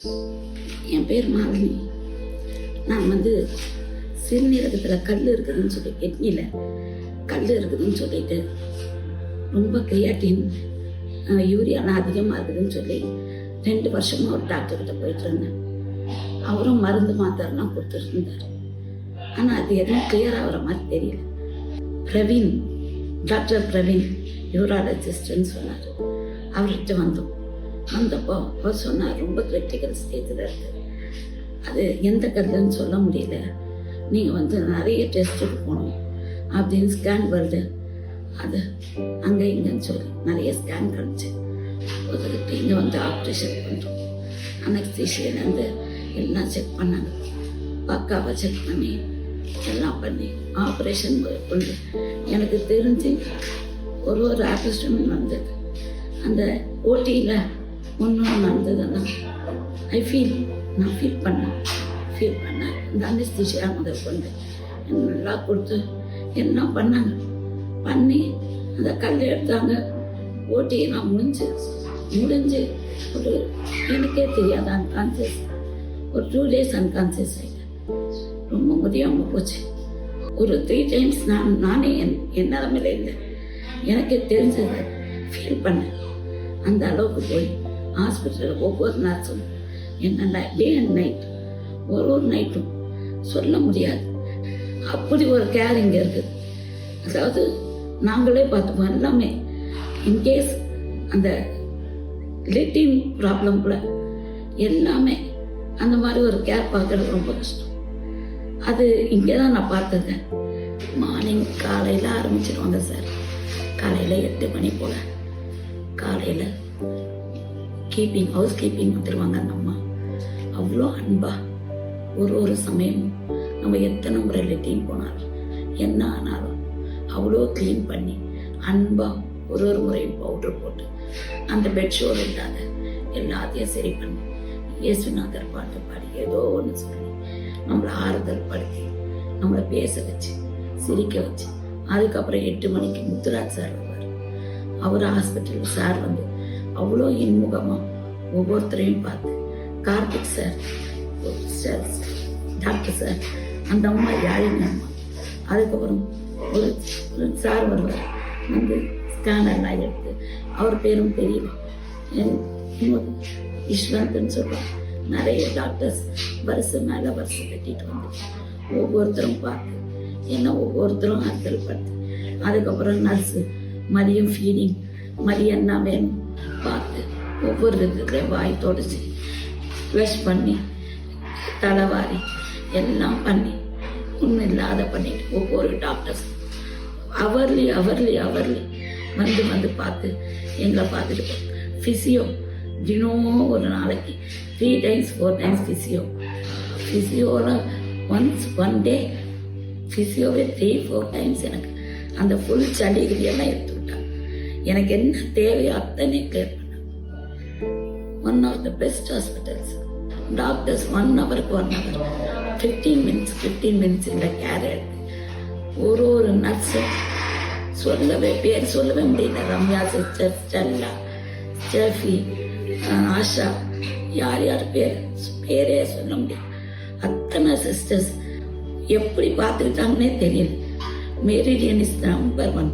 என் பேர் மாலினி. நான் சிறுநீரகத்தில் கல் இருக்குதுன்னு சொல்லி, கிட்னியில் கல் இருக்குதுன்னு சொல்லிட்டு ரொம்ப கிரியாட்டின் யூரியாலாம் அதிகமாக இருக்குதுன்னு சொல்லி 2 வருஷமாக ஒரு டாக்டர்கிட்ட போயிட்டு இருந்தேன். அவரும் மருந்து மாத்திரைலாம் கொடுத்துருந்தார். ஆனால் அது எதுவும் கிளியர் ஆகிற மாதிரி தெரியல. பிரவீன், டாக்டர் பிரவீன் யூராலஜிஸ்ட்னு சொன்னார். அவர்கிட்ட வந்தப்போ அவர் சொன்னார், ரொம்ப கிரிட்டிக்கல் ஸ்டேஜில் இருக்குது, அது எந்த கல்லுன்னு சொல்ல முடியல, நீங்கள் நிறைய டெஸ்ட்டுக்கு போகணும் அப்படின்னு. ஸ்கேன் வருது, அது அங்கே இங்கேன்னு சொல்லி நிறைய ஸ்கேன் கழிச்சு ஒதுக்கிட்டு இங்கே ஆப்ரேஷன் பண்ணுறோம். அனஸ்தீஷியிலேருந்து எல்லாம் செக் பண்ணாங்க, பக்காவாக செக் பண்ணி எல்லாம் பண்ணி ஆப்ரேஷன் கொண்டு எனக்கு தெரிஞ்சு ஒரு ஆப்ரேஷன் வந்தது. அந்த ஓட்டியில் ஒன்று நடந்ததுன்னா நான் ஃபீல் பண்ணேன். இந்த அனஸ்தீஷியா கொண்டு நல்லா கொடுத்து என்ன பண்ணாங்க, பண்ணி அந்த கல் எடுத்தாங்க. ஓட்டியெல்லாம் முடிஞ்சு ஒரு எனக்கே தெரியாது அன்கான்சியஸ், ஒரு 2 days அன்கான்சியஸ் ஆகிட்டேன். ரொம்ப முடியாமல் போச்சு. ஒரு 3 times நானே என் நிலமையில இல்லை எனக்கே தெரிஞ்சது ஃபீல் பண்ணேன். அந்த அளவுக்கு போய் ஹாஸ்பிட்டலில் ஒவ்வொரு நர்ஸும் என்ன டே அண்ட் நைட், ஒரு நைட்டும் சொல்ல முடியாது, அப்படி ஒரு கேர் இங்கே இருக்குது. அதாவது நாங்களே பார்த்துப்போம் எல்லாமே. இன்கேஸ் அந்த லிட்டின் ப்ராப்ளம் கூட எல்லாமே அந்த மாதிரி ஒரு கேர் பார்க்கறது ரொம்ப கஷ்டம். அது இங்கே தான் நான் பார்த்துருக்கேன். மார்னிங் காலையில் ஆரம்பிச்சிடுவாங்க சார். காலையில் 8 மணி போல் காலையில் ஹவுஸ் கீப்பிங் வந்துடுவாங்க அந்த அம்மா. அவ்வளோ அன்பா ஒரு சமயமும் நம்ம எத்தனை முறை லெட்டின் போனாலும் என்ன ஆனாலும் அவ்வளோ க்ளீன் பண்ணி அன்பாக ஒரு முறையும் பவுட்ரு போட்டு அந்த பெட்ஷோர் இல்லாத எல்லாத்தையும் சரி பண்ணி இயேசுநாதர் பாட்டு பாடி ஏதோ ஒன்று சொல்லி நம்மளை ஆறுதல் படுத்தி நம்மளை பேச வச்சு சிரிக்க வச்சு, அதுக்கப்புறம் 8 மணிக்கு முத்துராஜ் சார் வருவார். அவர் ஹாஸ்பிட்டல் சார் அவ்வளோ இன்முகமாக ஒவ்வொருத்தரையும் பார்த்து, கார்த்திக் சார், டாக்டர் சார், அந்த அம்மா யாழினி அம்மா. அதுக்கப்புறம் ஒரு சார் வருவார், ஸ்கேனர்லாம் எடுத்து, அவர் பேரும் தெரியும், யஷ்வந்த்னு சொல்லுவாங்க. நிறைய டாக்டர்ஸ் வருஷம் மேலே வருஷம் கட்டிட்டு ஒவ்வொருத்தரும் பார்த்து ஒவ்வொருத்தரும் ஆறுதல் படுத்து, அதுக்கப்புறம் நர்ஸு மதியம் ஃபீடிங், மதியம் என்ன வேணும் பார்த்து ஒவ்வொரு இதுலேயும் வாய் தொடச்சி ப்ளஷ் பண்ணி தலைவாரி எல்லாம் பண்ணி ஒன்றும் இல்லாத பண்ணிட்டு ஒவ்வொரு டாக்டர்ஸ் அவர்லி பார்த்து எங்களை பார்த்துட்டு ஃபிசியோ தினம் ஒரு நாளைக்கு 3 times 4 times ஃபிசியோவில் ஒன் டே ஃபிசியோவே 3-4 times எனக்கு அந்த ஃபுல் சளிகளெல்லாம் எடுத்து விட்டாங்க. எனக்கு என்ன தேவையோ அத்தனை கிளியர் பண்ணாங்க. One of the best hospitals. Doctors 1 hour-க்கு 1 hour 15 minutes இந்த கேர் எடுத்து ஒரு நர்ஸும் பேர் சொல்லவே முடியல. Ramya sister, Stella, Steffi, Asha, யார் பேரே சொல்ல முடியும். அத்தனை சிஸ்டர்ஸ் எப்படி பார்த்துக்கிட்டாங்கன்னே தெரியல. Meridian is number 1.